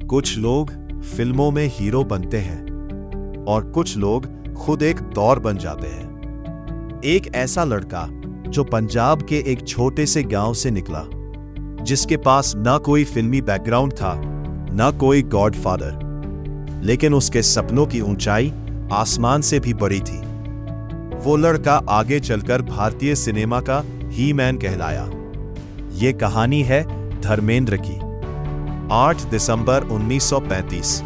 कुछ लोग फिल्मों में हीरो बनते हैं और कुछ लोग खुद एक दौर बन जाते हैं। एक ऐसा लड़का जो पंजाब के एक छोटे से गांव से निकला, जिसके पास ना कोई फिल्मी बैकग्राउंड था, ना कोई गॉडफादर, लेकिन उसके सपनों की ऊंचाई आसमान से भी बड़ी थी। वो लड़का आगे चलकर भारतीय सिनेमा का ही मैन कहलाया। ये कहानी है धर्मेंद्र की। 8 दिसंबर 1935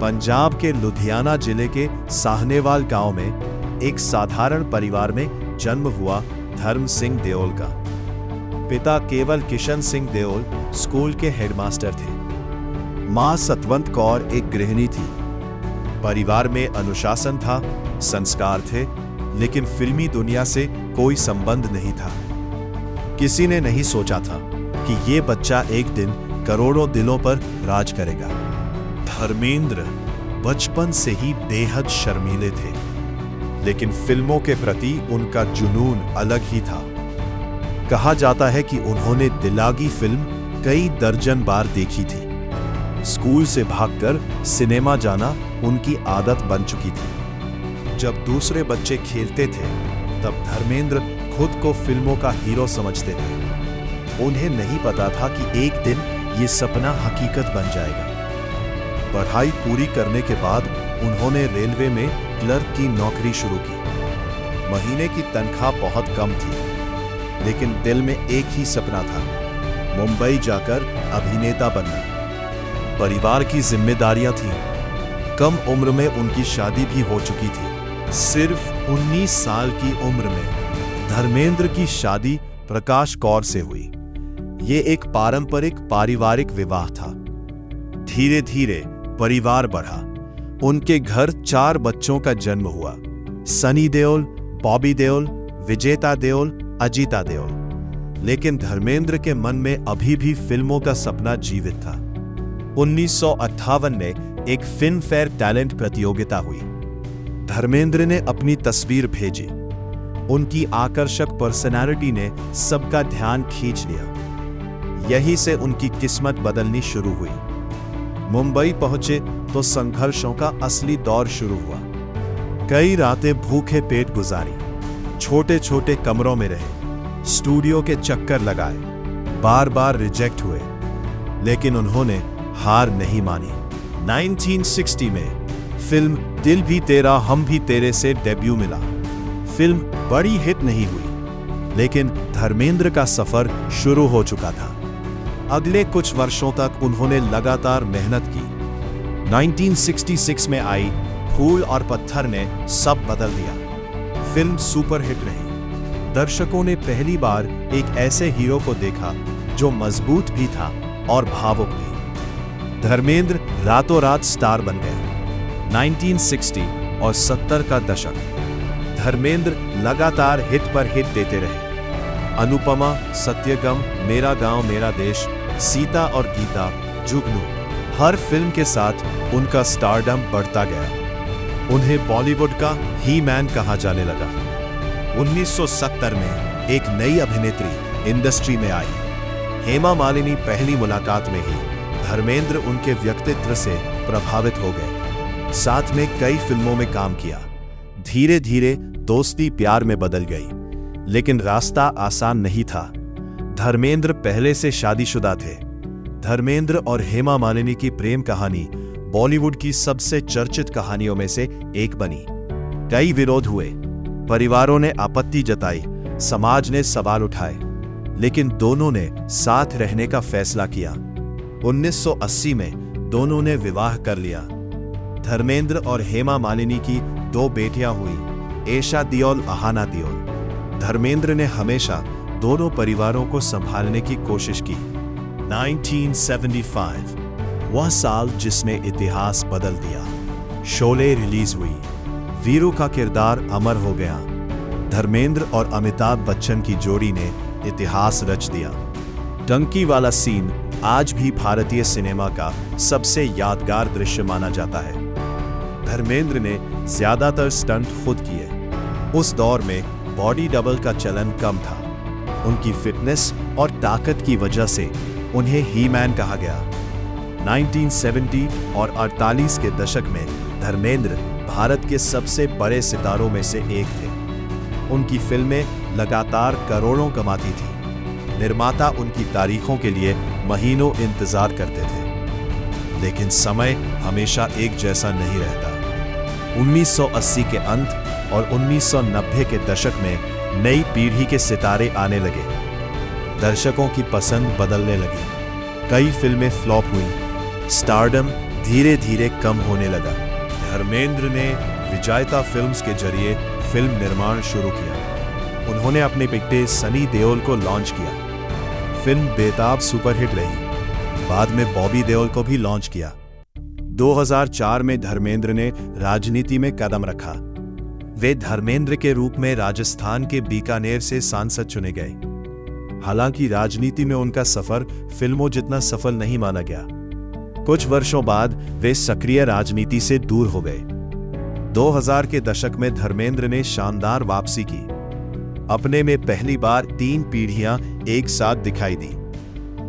पंजाब के लुधियाना जिले के साहनेवाल गांव में एक साधारण परिवार में जन्म हुआ धर्म सिंह देओल का। पिता केवल किशन सिंह देओल स्कूल के हेडमास्टर थे। मां सतवंत कौर एक गृहिणी थी। परिवार में अनुशासन था, संस्कार थे, लेकिन फिल्मी दुनिया से कोई संबंध नहीं था। किसी ने नहीं सोचा था कि ये बच्चा एक दिन करोड़ों दिलों पर राज करेगा। धर्मेंद्र बचपन से ही बेहद शर्मीले थे, लेकिन फिल्मों के प्रति उनका जुनून अलग ही था। कहा जाता है कि उन्होंने दिलागी फिल्म कई दर्जन बार देखी थी। स्कूल से भागकर सिनेमा जाना उनकी आदत बन चुकी थी। जब दूसरे बच्चे खेलते थे, तब धर्मेंद्र खुद को फिल्मों का हीरो समझते थे। उन्हें नहीं पता था कि एक दिन ये सपना हकीकत बन जाएगा। पढ़ाई पूरी करने के बाद उन्होंने रेलवे में क्लर्क की नौकरी शुरू की। महीने की तनख्वाह बहुत कम थी, लेकिन दिल में एक ही सपना था, मुंबई जाकर अभिनेता बनना। परिवार की जिम्मेदारियां थीं। कम उम्र में उनकी शादी भी हो चुकी थी। सिर्फ 19 साल की उम्र में धर्मेंद्र की शादी प्रकाश कौर से हुई। ये एक पारंपरिक पारिवारिक विवाह था। धीरे धीरे परिवार बढ़ा। उनके घर 4 बच्चों का जन्म हुआ। सनी देओल, बॉबी देओल, विजेता देओल, अजीता देओल। लेकिन धर्मेंद्र के मन में अभी भी फिल्मों का सपना जीवित था। 1958 में एक फिल्म फेयर टैलेंट प्रतियोगिता हुई। धर्मेंद्र ने अपनी तस्वीर भेजी। उनकी आकर्षक पर्सनालिटी ने सबका ध्यान खींच लिया। यहीं से उनकी किस्मत बदलनी शुरू हुई। मुंबई पहुंचे तो संघर्षों का असली दौर शुरू हुआ। कई रातें भूखे पेट गुजारी, छोटे छोटे कमरों में रहे, स्टूडियो के चक्कर लगाए, बार बार रिजेक्ट हुए, लेकिन उन्होंने हार नहीं मानी। 1960 में फिल्म दिल भी तेरा हम भी तेरे से डेब्यू मिला। फिल्म बड़ी हिट नहीं हुई, लेकिन धर्मेंद्र का सफर शुरू हो चुका था। अगले कुछ वर्षों तक उन्होंने लगातार मेहनत की। 1966 में आई फूल और पत्थर ने सब बदल दिया। फिल्म सुपरहिट रही। दर्शकों ने पहली बार एक ऐसे हीरो को देखा जो मजबूत भी था और भावुक भी। धर्मेंद्र रातों रात स्टार बन गए। 1960 और 70 का दशक। धर्मेंद्र लगातार हिट पर हिट देते रहे। अनुपमा, सत्यगम, मेरा गांव मेरा देश, सीता और गीता, जुगनू, हर फिल्म के साथ उनका स्टारडम बढ़ता गया। उन्हें बॉलीवुड का ही मैन कहा जाने लगा। 1970 में एक नई अभिनेत्री इंडस्ट्री में आई, हेमा मालिनी। पहली मुलाकात में ही धर्मेंद्र उनके व्यक्तित्व से प्रभावित हो गए। साथ में कई फिल्मों में काम किया। धीरे धीरे दोस्ती प्यार में बदल गई, लेकिन रास्ता आसान नहीं था। धर्मेंद्र पहले से शादीशुदा थे। धर्मेंद्र और हेमा मालिनी की प्रेम कहानी बॉलीवुड की सबसे चर्चित कहानियों में से एक बनी। कई विरोध हुए, परिवारों ने आपत्ति जताई, समाज ने सवाल उठाए, लेकिन दोनों ने साथ रहने का फैसला किया। 1980 में दोनों ने विवाह कर लिया। धर्मेंद्र और हेमा मालिनी की 2 बेटियां हुई, एशा दियोल, अहाना दियोल। धर्मेंद्र ने हमेशा दोनों परिवारों को संभालने की कोशिश की। 1975 वह साल जिसने इतिहास बदल दिया। शोले रिलीज हुई। वीरू का किरदार अमर हो गया। धर्मेंद्र और अमिताभ बच्चन की जोड़ी ने इतिहास रच दिया। डंकी वाला सीन आज भी भारतीय सिनेमा का सबसे यादगार दृश्य माना जाता है। धर्मेंद्र ने ज्यादातर स्टंट खुद किए। उस दौर में बॉडी डबल का चलन कम था। उनकी फिटनेस और ताकत की वजह से उन्हें ही मैन कहा गया। 1970 और 48 के दशक में धर्मेंद्र भारत के सबसे बड़े सितारों में से एक थे। उनकी फिल्में लगातार करोड़ों कमाती थीं। निर्माता उनकी तारीखों के लिए महीनों इंतजार करते थे। लेकिन समय हमेशा एक जैसा नहीं रहता। 1980 के अंत और 1990 के दशक में नई पीढ़ी के सितारे आने लगे। दर्शकों की पसंद बदलने लगी। कई फिल्में फ्लॉप हुई। स्टारडम धीरे धीरे कम होने लगा। धर्मेंद्र ने विजेता फिल्म्स के जरिए फिल्म निर्माण शुरू किया। उन्होंने अपने बेटे सनी देओल को लॉन्च किया। फिल्म बेताब सुपरहिट रही। बाद में बॉबी देओल को भी लॉन्च किया। 2004 में धर्मेंद्र ने राजनीति में कदम रखा। वे धर्मेंद्र के रूप में राजस्थान के बीकानेर से सांसद चुने गए। हालांकि राजनीति में उनका सफर फिल्मों जितना सफल नहीं माना गया। कुछ वर्षों बाद वे सक्रिय राजनीति से दूर हो गए। 2000 के दशक में धर्मेंद्र ने शानदार वापसी की। अपने में पहली बार 3 पीढ़ियां एक साथ दिखाई दी।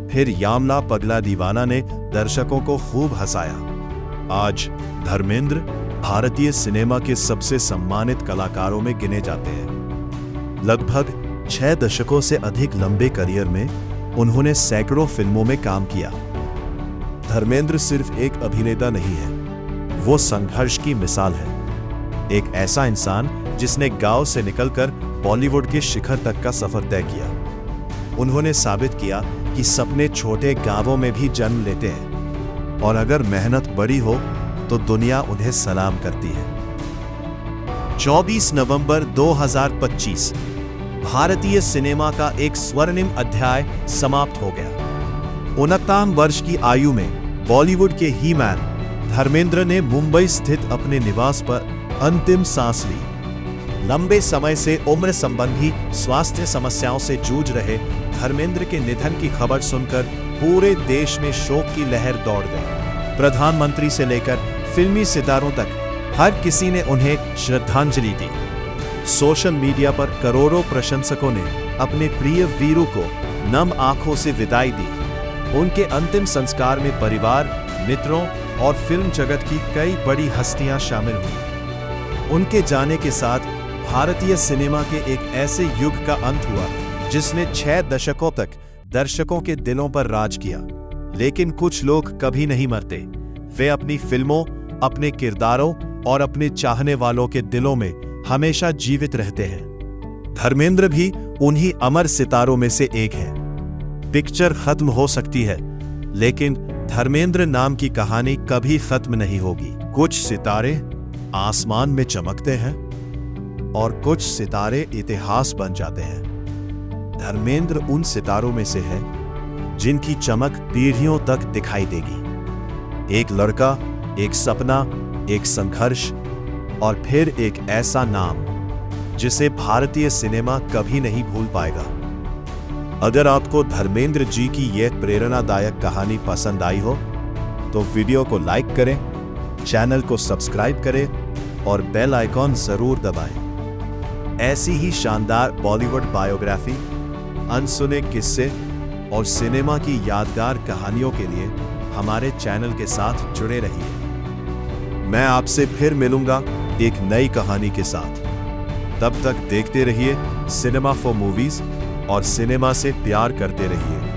फिर यामला पगला दीवाना ने दर्शकों को खूब हंसाया। आज धर्मेंद्र भारतीय सिनेमा के सबसे सम्मानित कलाकारों में गिने जाते हैं। लगभग 6 दशकों से अधिक लंबे करियर में उन्होंने सैकड़ों फिल्मों में काम किया। धर्मेंद्र सिर्फ एक अभिनेता नहीं है, वो संघर्ष की मिसाल है। एक ऐसा इंसान जिसने गांव से निकलकर बॉलीवुड के शिखर तक का सफर तय किया। उन्होंने साबित किया कि सपने छोटे गांवों में भी जन्म लेते हैं और अगर मेहनत बड़ी हो तो दुनिया उन्हें सलाम करती है। 24 नवंबर 2025 भारतीय सिनेमा का एक स्वर्णिम अध्याय समाप्त हो गया। 69 वर्ष की आयु में बॉलीवुड के ही मैन धर्मेंद्र ने मुंबई स्थित अपने निवास पर अंतिम सांस ली। लंबे समय से उम्र संबंधी स्वास्थ्य समस्याओं से जूझ रहे धर्मेंद्र के निधन की खबर सुनकर पूरे देश में शोक की लहर दौड़ गई। प्रधानमंत्री से लेकर फिल्मी सितारों तक हर किसी ने उन्हें श्रद्धांजलि दी। सोशल मीडिया पर करोड़ों प्रशंसकों ने अपने प्रिय वीरू को नम आंखों से विदाई दी। उनके अंतिम संस्कार में परिवार, मित्रों और फिल्म जगत की कई बड़ी हस्तियां शामिल हुई। उनके जाने के साथ भारतीय सिनेमा के एक ऐसे युग का अंत हुआ जिसने 6 दशकों तक दर्शकों के दिलों पर राज किया। लेकिन कुछ लोग कभी नहीं मरते। वे अपनी फिल्मों, अपने किरदारों और अपने चाहने वालों के दिलों में हमेशा जीवित रहते हैं। धर्मेंद्र भी उन्हीं अमर सितारों में से एक है। पिक्चर खत्म हो सकती है, लेकिन धर्मेंद्र नाम की कहानी कभी खत्म नहीं होगी। कुछ सितारे आसमान में चमकते हैं और कुछ सितारे इतिहास बन जाते हैं। धर्मेंद्र उन सितारों में से है जिनकी चमक पीढ़ियों तक दिखाई देगी। एक लड़का, एक सपना, एक संघर्ष और फिर एक ऐसा नाम जिसे भारतीय सिनेमा कभी नहीं भूल पाएगा। अगर आपको धर्मेंद्र जी की यह प्रेरणादायक कहानी पसंद आई हो तो वीडियो को लाइक करें, चैनल को सब्सक्राइब करें और बेल आइकॉन जरूर दबाएं। ऐसी ही शानदार बॉलीवुड बायोग्राफी, अनसुने किस्से और सिनेमा की यादगार कहानियों के लिए हमारे चैनल के साथ जुड़े रहिए। मैं आपसे फिर मिलूंगा एक नई कहानी के साथ। तब तक देखते रहिए सिनेमा फॉर मूवीज और सिनेमा से प्यार करते रहिए।